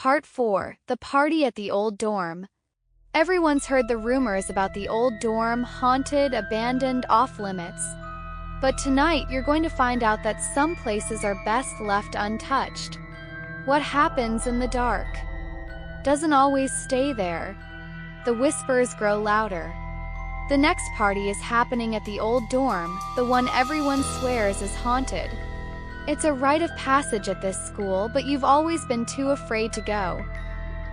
Part 4. The Party at the Old Dorm. Everyone's heard the rumors about the old dorm, haunted, abandoned, off-limits. But tonight you're going to find out that some places are best left untouched. What happens in the dark doesn't always stay there. The whispers grow louder. The next party is happening at the old dorm, the one everyone swears is haunted. It's a rite of passage at this school, but you've always been too afraid to go.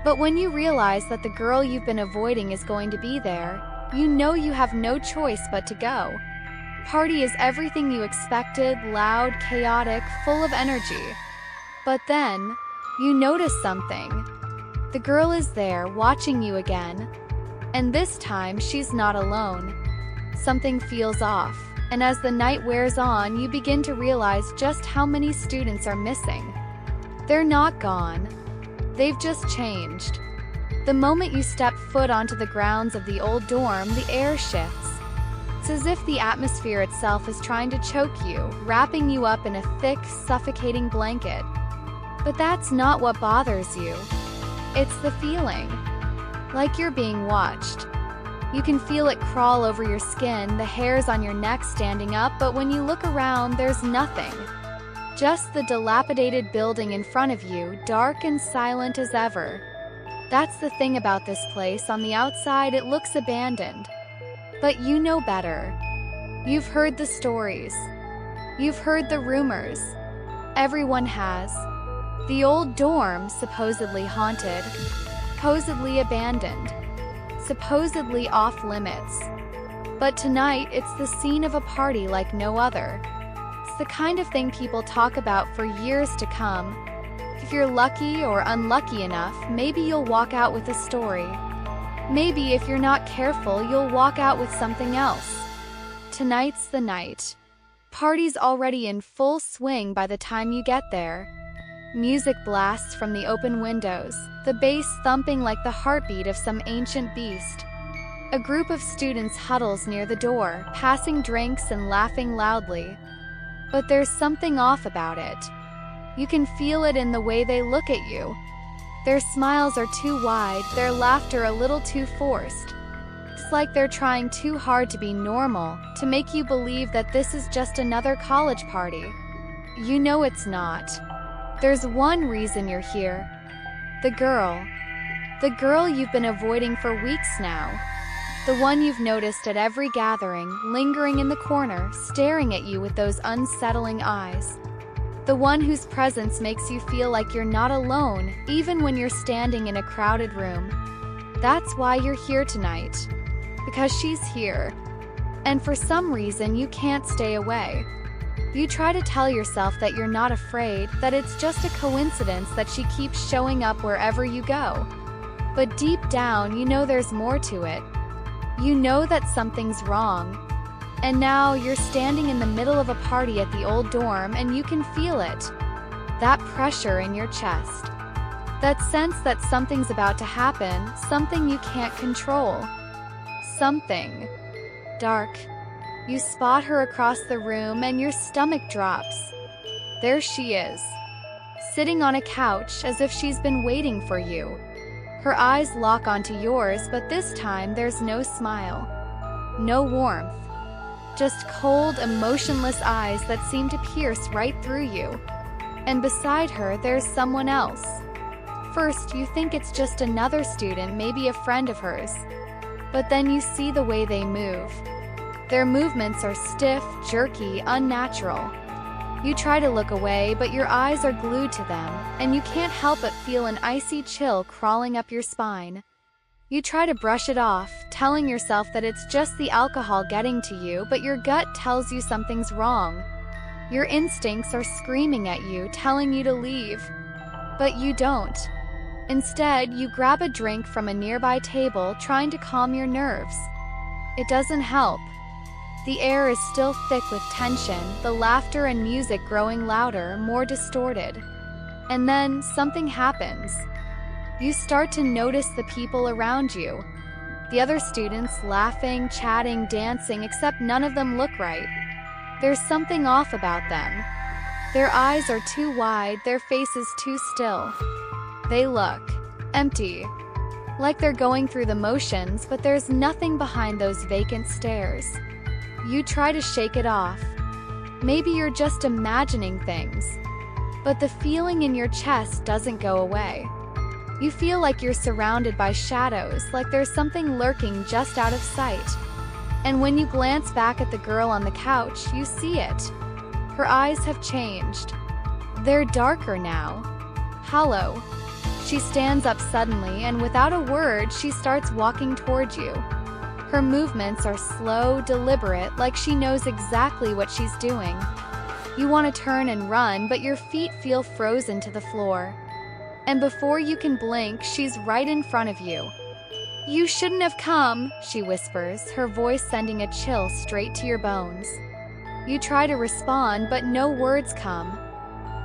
But when you realize that the girl you've been avoiding is going to be there, you know you have no choice but to go. Party is everything you expected, loud, chaotic, full of energy. But then, you notice something. The girl is there, watching you again. And this time, she's not alone. Something feels off. And as the night wears on, you begin to realize just how many students are missing. They're not gone. They've just changed. The moment you step foot onto the grounds of the old dorm, the air shifts. It's as if the atmosphere itself is trying to choke you, wrapping you up in a thick, suffocating blanket. But that's not what bothers you. It's the feeling. Like you're being watched. You can feel it crawl over your skin, the hairs on your neck standing up, but when you look around, there's nothing. Just the dilapidated building in front of you, dark and silent as ever. That's the thing about this place. On the outside, it looks abandoned. But you know better. You've heard the stories. You've heard the rumors. Everyone has. The old dorm, supposedly haunted, supposedly abandoned, supposedly off-limits. But tonight, it's the scene of a party like no other. It's the kind of thing people talk about for years to come. If you're lucky or unlucky enough, maybe you'll walk out with a story. Maybe if you're not careful, you'll walk out with something else. Tonight's the night. Party's already in full swing by the time you get there. Music blasts from the open windows, the bass thumping like the heartbeat of some ancient beast. A group of students huddles near the door, passing drinks and laughing loudly. But there's something off about it. You can feel it in the way they look at you. Their smiles are too wide, their laughter a little too forced. It's like they're trying too hard to be normal, to make you believe that this is just another college party. You know it's not. There's one reason you're here. The girl. The girl you've been avoiding for weeks now. The one you've noticed at every gathering, lingering in the corner, staring at you with those unsettling eyes. The one whose presence makes you feel like you're not alone, even when you're standing in a crowded room. That's why you're here tonight. Because she's here. And for some reason, you can't stay away. You try to tell yourself that you're not afraid, that it's just a coincidence that she keeps showing up wherever you go. But deep down, you know there's more to it. You know that something's wrong. And now you're standing in the middle of a party at the old dorm and you can feel it. That pressure in your chest. That sense that something's about to happen, something you can't control. Something dark. You spot her across the room and your stomach drops. There she is, sitting on a couch as if she's been waiting for you. Her eyes lock onto yours, but this time there's no smile, no warmth. Just cold, emotionless eyes that seem to pierce right through you. And beside her, there's someone else. First, you think it's just another student, maybe a friend of hers. But then you see the way they move. Their movements are stiff, jerky, unnatural. You try to look away, but your eyes are glued to them, and you can't help but feel an icy chill crawling up your spine. You try to brush it off, telling yourself that it's just the alcohol getting to you, but your gut tells you something's wrong. Your instincts are screaming at you, telling you to leave. But you don't. Instead, you grab a drink from a nearby table, trying to calm your nerves. It doesn't help. The air is still thick with tension, the laughter and music growing louder, more distorted. And then, something happens. You start to notice the people around you. The other students laughing, chatting, dancing, except none of them look right. There's something off about them. Their eyes are too wide, their faces too still. They look empty, like they're going through the motions, but there's nothing behind those vacant stares. You try to shake it off. Maybe you're just imagining things, but the feeling in your chest doesn't go away. You feel like you're surrounded by shadows, like there's something lurking just out of sight. And when you glance back at the girl on the couch, you see it. Her eyes have changed. They're darker now, hollow. She stands up suddenly, and without a word, she starts walking toward you. Her movements are slow, deliberate, like she knows exactly what she's doing. You want to turn and run, but your feet feel frozen to the floor. And before you can blink, she's right in front of you. "You shouldn't have come," she whispers, her voice sending a chill straight to your bones. You try to respond, but no words come.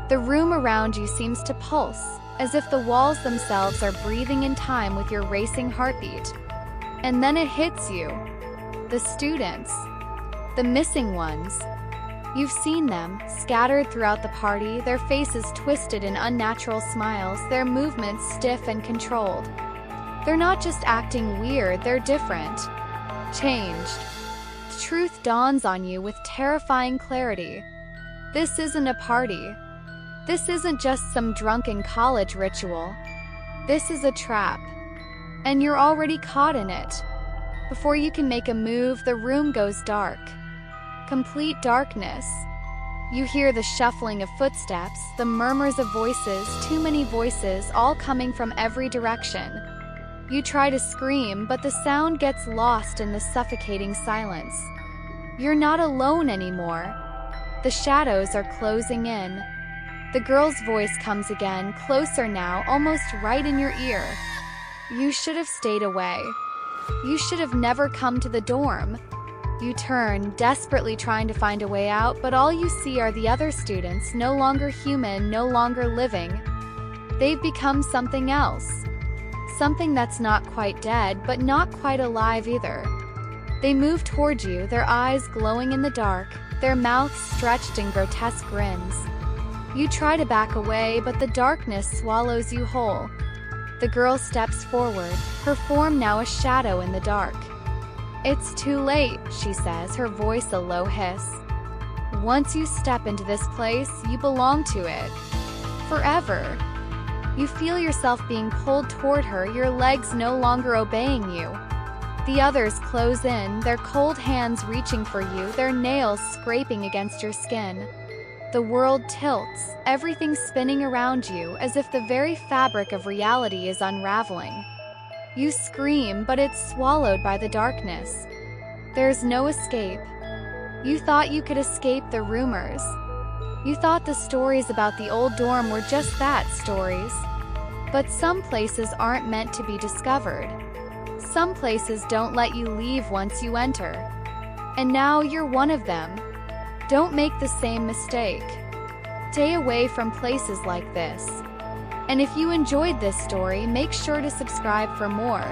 The room around you seems to pulse, as if the walls themselves are breathing in time with your racing heartbeat. And then it hits you. The students. The missing ones. You've seen them, scattered throughout the party, their faces twisted in unnatural smiles, their movements stiff and controlled. They're not just acting weird, they're different. Changed. The truth dawns on you with terrifying clarity. This isn't a party. This isn't just some drunken college ritual. This is a trap. And you're already caught in it. Before you can make a move, the room goes dark. Complete darkness. You hear the shuffling of footsteps, the murmurs of voices, too many voices, all coming from every direction. You try to scream, but the sound gets lost in the suffocating silence. You're not alone anymore. The shadows are closing in. The girl's voice comes again, closer now, almost right in your ear. "You should have stayed away. You should have never come to the dorm." You turn, desperately trying to find a way out, but all you see are the other students, no longer human, no longer living. They've become something else. Something that's not quite dead, but not quite alive either. They move toward you, their eyes glowing in the dark, their mouths stretched in grotesque grins. You try to back away, but the darkness swallows you whole. The girl steps forward, her form now a shadow in the dark. "It's too late," she says, her voice a low hiss. "Once you step into this place, you belong to it. Forever." You feel yourself being pulled toward her, your legs no longer obeying you. The others close in, their cold hands reaching for you, their nails scraping against your skin. The world tilts, everything spinning around you, as if the very fabric of reality is unraveling. You scream, but it's swallowed by the darkness. There's no escape. You thought you could escape the rumors. You thought the stories about the old dorm were just that, stories. But some places aren't meant to be discovered. Some places don't let you leave once you enter. And now you're one of them. Don't make the same mistake. Stay away from places like this. And if you enjoyed this story, make sure to subscribe for more.